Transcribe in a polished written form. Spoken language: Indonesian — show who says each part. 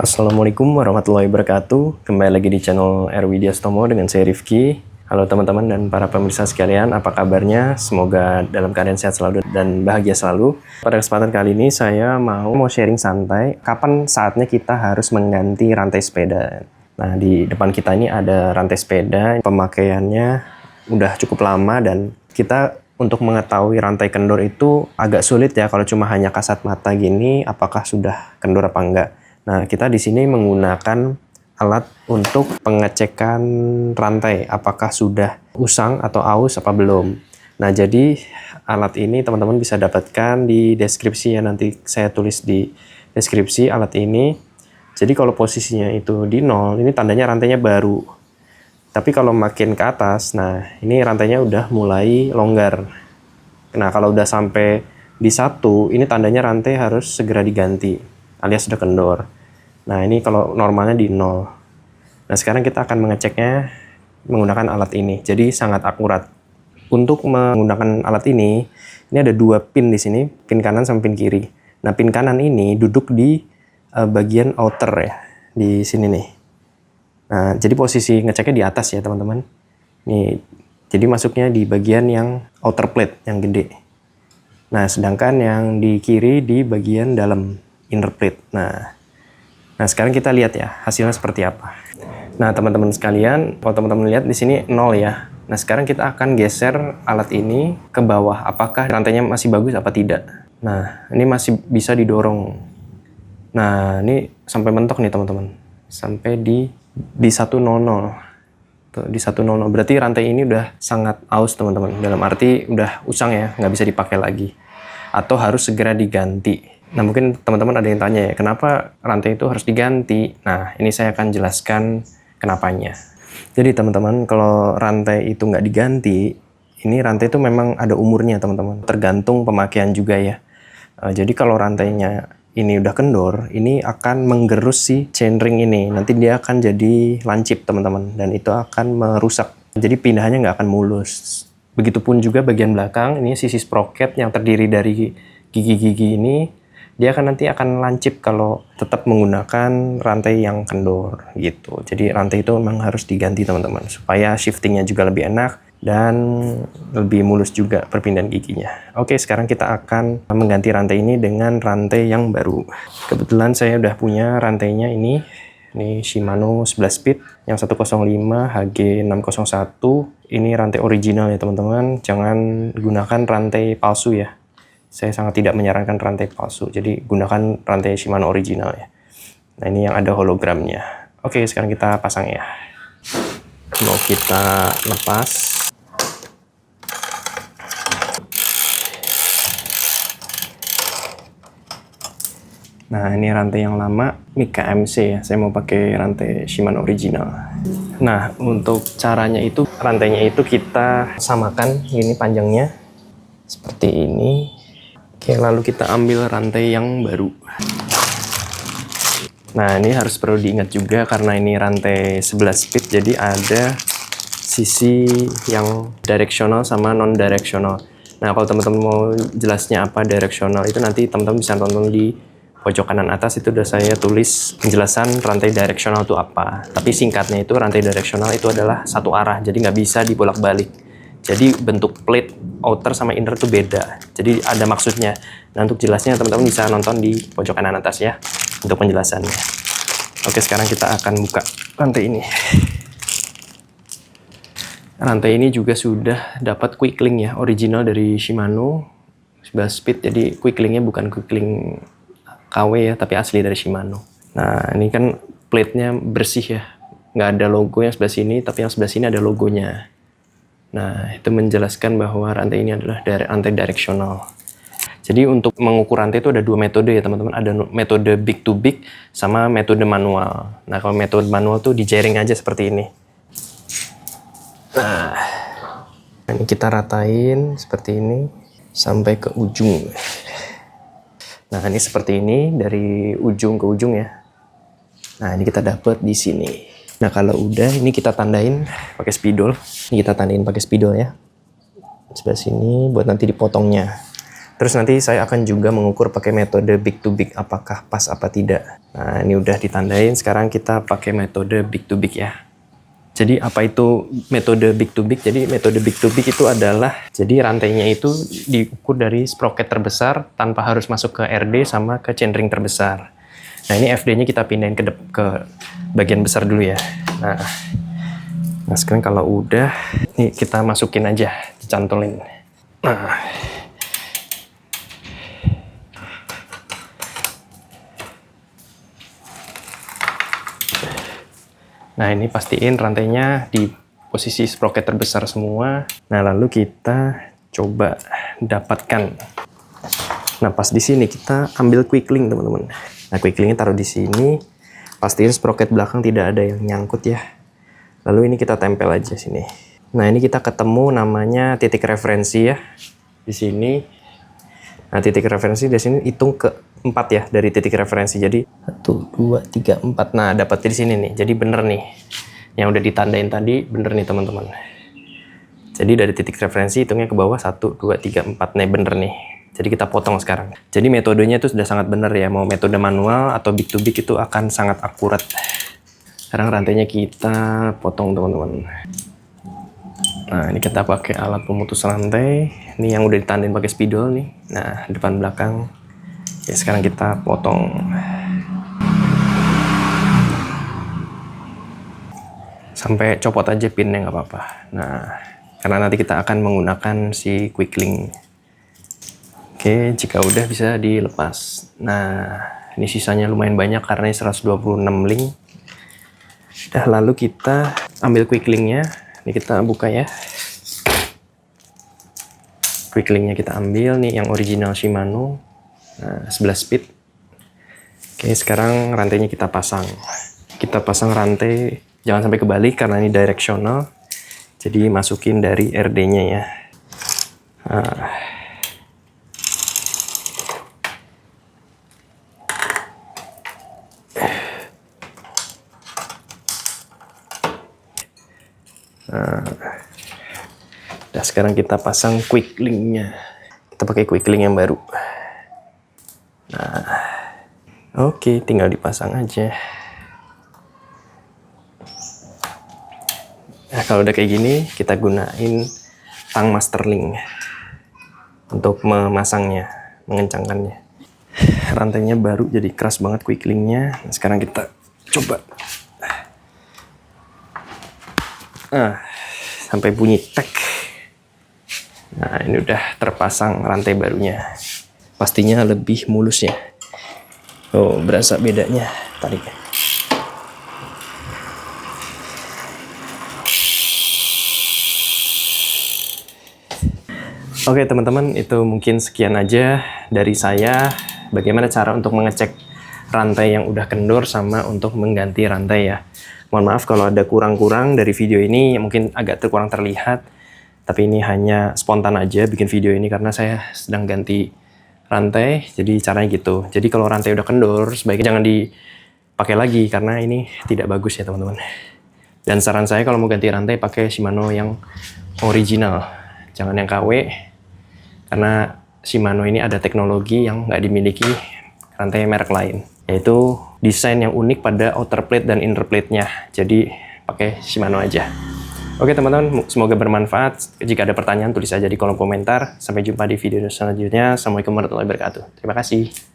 Speaker 1: Assalamualaikum warahmatullahi wabarakatuh. Kembali lagi di channel Erwidiastomo dengan saya Rifki. Halo teman-teman dan para pemirsa sekalian, apa kabarnya? Semoga dalam keadaan sehat selalu dan bahagia selalu. Pada kesempatan kali ini saya mau sharing santai kapan saatnya kita harus mengganti rantai sepeda. Nah, di depan kita ini ada rantai sepeda, pemakaiannya udah cukup lama dan kita untuk mengetahui rantai kendor itu agak sulit ya kalau cuma hanya kasat mata gini apakah sudah kendor apa enggak. Nah, kita di sini menggunakan alat untuk pengecekan rantai, apakah sudah usang atau aus apa belum. Nah, jadi alat ini teman-teman bisa dapatkan di deskripsi ya, nanti saya tulis di deskripsi alat ini. Jadi kalau posisinya itu di 0, ini tandanya rantainya baru. Tapi kalau makin ke atas, nah ini rantainya udah mulai longgar. Nah, kalau udah sampai di 1, ini tandanya rantai harus segera diganti alias sudah kendor. Nah, ini kalau normalnya di 0. Nah, sekarang kita akan mengeceknya menggunakan alat ini. Jadi sangat akurat. Untuk menggunakan alat ini ada 2 pin di sini, pin kanan sama pin kiri. Nah, pin kanan ini duduk di bagian outer ya, di sini nih. Nah, jadi posisi ngeceknya di atas ya, teman-teman. Nih, jadi masuknya di bagian yang outer plate yang gede. Nah, sedangkan yang di kiri di bagian dalam inner plate. Nah, sekarang kita lihat ya hasilnya seperti apa. Nah, teman-teman sekalian, kalau teman-teman lihat di sini 0 ya. Nah, sekarang kita akan geser alat ini ke bawah. Apakah rantainya masih bagus apa tidak? Nah, ini masih bisa didorong. Nah, ini sampai mentok nih teman-teman. Sampai di 100. Tuh, di 100. Berarti rantai ini udah sangat aus teman-teman. Dalam arti udah usang ya, nggak bisa dipakai lagi. Atau harus segera diganti. Nah, mungkin teman-teman ada yang tanya ya, kenapa rantai itu harus diganti? Nah, ini saya akan jelaskan kenapanya. Jadi teman-teman, kalau rantai itu nggak diganti, ini rantai itu memang ada umurnya teman-teman. Tergantung pemakaian juga ya. Jadi kalau rantainya ini udah kendor, ini akan menggerus si chainring ini. Nanti dia akan jadi lancip teman-teman, dan itu akan merusak. Jadi pindahannya nggak akan mulus. Begitupun juga bagian belakang, ini sisi sprocket yang terdiri dari gigi-gigi ini, dia nanti akan lancip kalau tetap menggunakan rantai yang kendor gitu. Jadi rantai itu memang harus diganti teman-teman, supaya shiftingnya juga lebih enak dan lebih mulus juga perpindahan giginya. Oke, sekarang kita akan mengganti rantai ini dengan rantai yang baru. Kebetulan saya udah punya rantainya ini Shimano 11 speed yang 105 HG601. Ini rantai original ya teman-teman, jangan gunakan rantai palsu ya. Saya sangat tidak menyarankan rantai palsu, jadi gunakan rantai Shimano original ya. Nah, ini yang ada hologramnya. Oke, sekarang kita pasang ya. Mau kita lepas. Nah, ini rantai yang lama, ini KMC ya. Saya mau pakai rantai Shimano original. Nah, untuk caranya itu, rantainya itu kita samakan ini panjangnya seperti ini. Oke, lalu kita ambil rantai yang baru. Nah, ini harus perlu diingat juga karena ini rantai 11 speed, jadi ada sisi yang directional sama non-directional. Nah, kalau teman-teman mau jelasnya apa directional, itu nanti teman-teman bisa tonton di pojok kanan atas, itu udah saya tulis penjelasan rantai directional itu apa. Tapi singkatnya itu rantai directional itu adalah satu arah, jadi nggak bisa dibolak-balik. Jadi bentuk plate outer sama inner itu beda. Jadi ada maksudnya. Nah, untuk jelasnya teman-teman bisa nonton di pojok kanan atas ya untuk penjelasannya. Oke, sekarang kita akan buka rantai ini. Rantai ini juga sudah dapat quick link ya, original dari Shimano 11 speed. Jadi quick linknya bukan quick link KW ya, tapi asli dari Shimano. Nah, ini kan plate-nya bersih ya. Nggak ada logo yang sebelah sini, tapi yang sebelah sini ada logonya. Nah, itu menjelaskan bahwa rantai ini adalah rantai directional. Jadi untuk mengukur rantai itu ada 2 metode ya teman-teman. Ada metode big to big sama metode manual. Nah, kalau metode manual tuh dijaring aja seperti ini. Nah, ini kita ratain seperti ini sampai ke ujung. Nah, ini seperti ini dari ujung ke ujung ya. Nah, ini kita dapat di sini. Nah, kalau udah ini kita tandain pakai spidol. Ini kita tandain pakai spidol ya. Sebelah sini buat nanti dipotongnya. Terus nanti saya akan juga mengukur pakai metode big to big apakah pas apa tidak. Nah, ini udah ditandain, sekarang kita pakai metode big to big ya. Jadi apa itu metode big to big? Jadi metode big to big itu adalah, jadi rantainya itu diukur dari sprocket terbesar tanpa harus masuk ke RD sama ke chainring terbesar. Nah, ini FD-nya kita pindahin ke bagian besar dulu ya. Nah, sekarang kalau udah, ini kita masukin aja, dicantolin. Nah, ini pastiin rantainya di posisi sprocket terbesar semua. Nah, lalu kita coba dapatkan. Nah, pas di sini kita ambil quick link, teman-teman. Nah, quick linknya taruh di sini. Pastiin sprocket belakang tidak ada yang nyangkut ya. Lalu ini kita tempel aja sini. Nah, ini kita ketemu namanya titik referensi ya. Di sini. Nah, titik referensi di sini hitung ke 4 ya dari titik referensi. Jadi 1, 2, 3, 4. Nah, dapat di sini nih. Jadi bener nih. Yang udah ditandain tadi bener nih, teman-teman. Jadi dari titik referensi hitungnya ke bawah 1, 2, 3, 4. Nih bener nih. Jadi kita potong sekarang. Jadi metodenya itu sudah sangat bener ya. Mau metode manual atau big to big itu akan sangat akurat. Sekarang rantainya kita potong, teman-teman. Nah, ini kita pakai alat pemutus rantai. Ini yang udah ditandain pakai spidol nih. Nah, depan belakang. Oke, sekarang kita potong. Sampai copot aja pinnya nggak apa-apa. Nah, karena nanti kita akan menggunakan si quick link. Oke, jika udah bisa dilepas. Nah, ini sisanya lumayan banyak karena ini 126 link. Udah, lalu kita ambil quick linknya. Ini kita buka ya. Quick linknya kita ambil nih yang original Shimano. Nah, 11 speed. Oke, sekarang rantainya kita pasang. Kita pasang rantai, jangan sampai kebalik karena ini directional. Jadi masukin dari RD-nya ya. Nah, sekarang kita pasang quick link-nya. Kita pakai quick link yang baru. Nah, oke, tinggal dipasang aja. Nah, kalau udah kayak gini, kita gunain tang master link untuk memasangnya, mengencangkannya. Rantainya baru, jadi keras banget quick link-nya. Nah, sekarang kita coba. Sampai bunyi tek. Nah, ini udah terpasang rantai barunya. Pastinya lebih mulus ya. Oh, berasa bedanya. Tarik. Oke, teman-teman, itu mungkin sekian aja dari saya. Bagaimana cara untuk mengecek rantai yang udah kendor sama untuk mengganti rantai ya. Mohon maaf kalau ada kurang-kurang dari video ini, mungkin agak kurang terlihat. Tapi ini hanya spontan aja bikin video ini karena saya sedang ganti rantai. Jadi caranya gitu. Jadi kalau rantai udah kendor, sebaiknya jangan dipakai lagi karena ini tidak bagus ya, teman-teman. Dan saran saya kalau mau ganti rantai pakai Shimano yang original. Jangan yang KW. Karena Shimano ini ada teknologi yang nggak dimiliki rantai merek lain. Yaitu desain yang unik pada outer plate dan inner plate-nya. Jadi pakai Shimano aja. Oke, teman-teman, semoga bermanfaat. Jika ada pertanyaan, tulis aja di kolom komentar. Sampai jumpa di video selanjutnya. Assalamualaikum warahmatullahi wabarakatuh. Terima kasih.